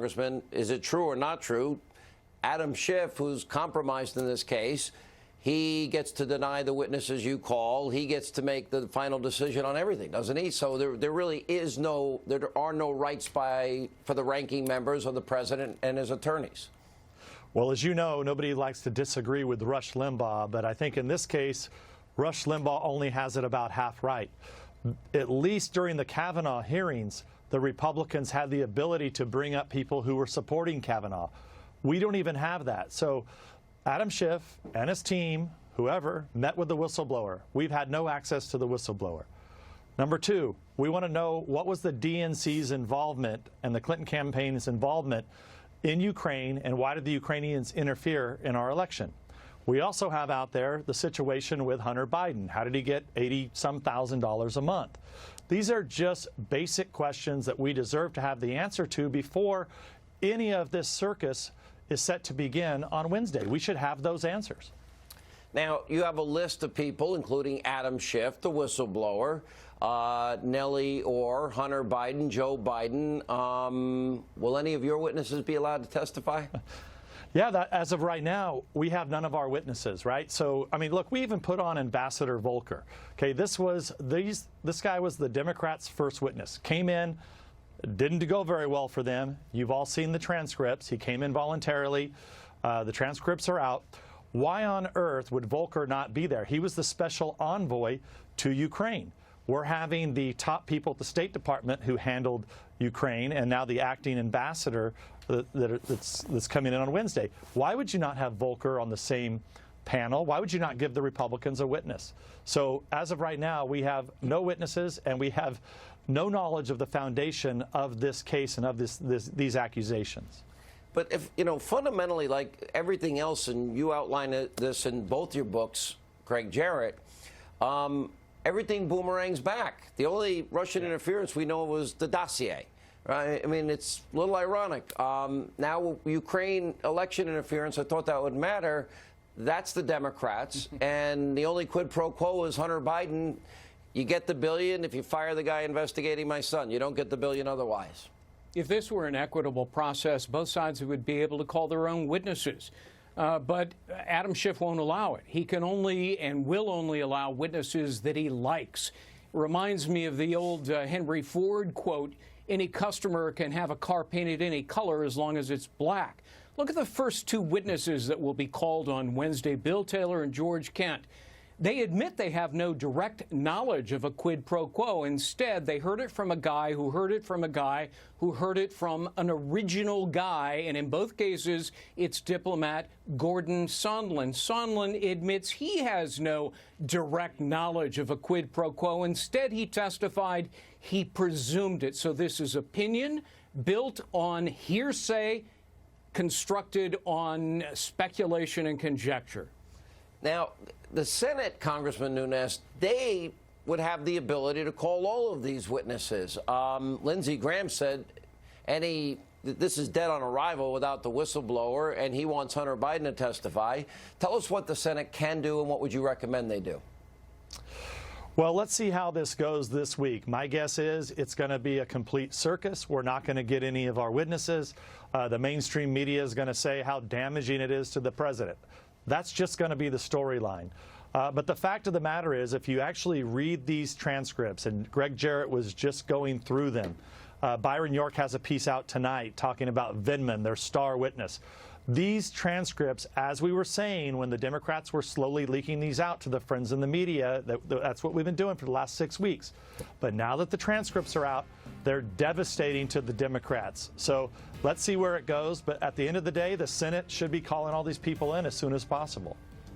Congressman, is it true or not true? Adam Schiff, who's compromised in this case, he gets to deny the witnesses you call. He gets to make the final decision on everything, doesn't he? So there really is there are no rights for the ranking members or the president and his attorneys. Well, as you know, nobody likes to disagree with Rush Limbaugh, but I think in this case, Rush Limbaugh only has it about half right. At least during the Kavanaugh hearings, the Republicans had the ability to bring up people who were supporting Kavanaugh. We don't even have that. So Adam Schiff and his team, whoever, met with the whistleblower. We've had no access to the whistleblower. Number two, we want to know what was the DNC's involvement and the Clinton campaign's involvement in Ukraine, and why did the Ukrainians interfere in our election? We also have out there the situation with Hunter Biden. How did he get $80-some thousand a month? These are just basic questions that we deserve to have the answer to before any of this circus is set to begin on Wednesday. We should have those answers. Now, you have a list of people, including Adam Schiff, the whistleblower, Nellie Orr, Hunter Biden, Joe Biden. Will any of your witnesses be allowed to testify? Yeah, as of right now, we have none of our witnesses, right? So, I mean, look, we even put on Ambassador Volker. Okay, this guy was the Democrats' first witness. Came in, didn't go very well for them. You've all seen the transcripts. He came in voluntarily. The transcripts are out. Why on earth would Volker not be there? He was the special envoy to Ukraine. We're having the top people at the State Department who handled Ukraine, and now the acting ambassador that's coming in on Wednesday. Why would you not have Volker on the same panel? Why would you not give the Republicans a witness? So as of right now, we have no witnesses, and we have no knowledge of the foundation of this case and of these accusations. But if, you know, fundamentally, like everything else, and you outline this in both your books, Craig Jarrett, everything boomerangs back. The only Russian interference we know was the dossier, right? I mean, it's a little ironic. Now, Ukraine election interference, I thought that would matter. That's the Democrats. And the only quid pro quo is Hunter Biden. You get the billion if you fire the guy investigating my son. You don't get the billion otherwise. If this were an equitable process, both sides would be able to call their own witnesses. But Adam Schiff won't allow it. He can only and will only allow witnesses that he likes. It reminds me of the old Henry Ford quote, "Any customer can have a car painted any color as long as it's black." Look at the first two witnesses that will be called on Wednesday, Bill Taylor and George Kent. They admit they have no direct knowledge of a quid pro quo. Instead, they heard it from a guy who heard it from a guy who heard it from an original guy. And in both cases, it's diplomat Gordon Sondland. Sondland admits he has no direct knowledge of a quid pro quo. Instead, he testified he presumed it. So this is opinion built on hearsay, constructed on speculation and conjecture. Now, the Senate, Congressman Nunes, they would have the ability to call all of these witnesses. Lindsey Graham said this is dead on arrival without the whistleblower, and he wants Hunter Biden to testify. Tell us what the Senate can do, and what would you recommend they do? Well, let's see how this goes this week. My guess is it's going to be a complete circus. We're not going to get any of our witnesses. The mainstream media is going to say how damaging it is to the president. That's just going to be the storyline. But the fact of the matter is, if you actually read these transcripts, and Greg Jarrett was just going through them, Byron York has a piece out tonight talking about Vindman, their star witness. These transcripts, as we were saying when the Democrats were slowly leaking these out to the friends in the media, that's what we've been doing for the last 6 weeks. But now that the transcripts are out, they're devastating to the Democrats. So let's see where it goes. But at the end of the day, the Senate should be calling all these people in as soon as possible.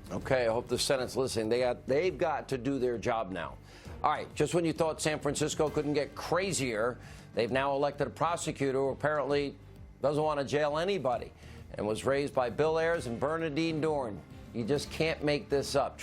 Okay, I hope the Senate's listening. They've got to do their job now. All right, just when you thought San Francisco couldn't get crazier, they've now elected a prosecutor who apparently doesn't want to jail anybody and was raised by Bill Ayers and Bernadine Dorn. You just can't make this up.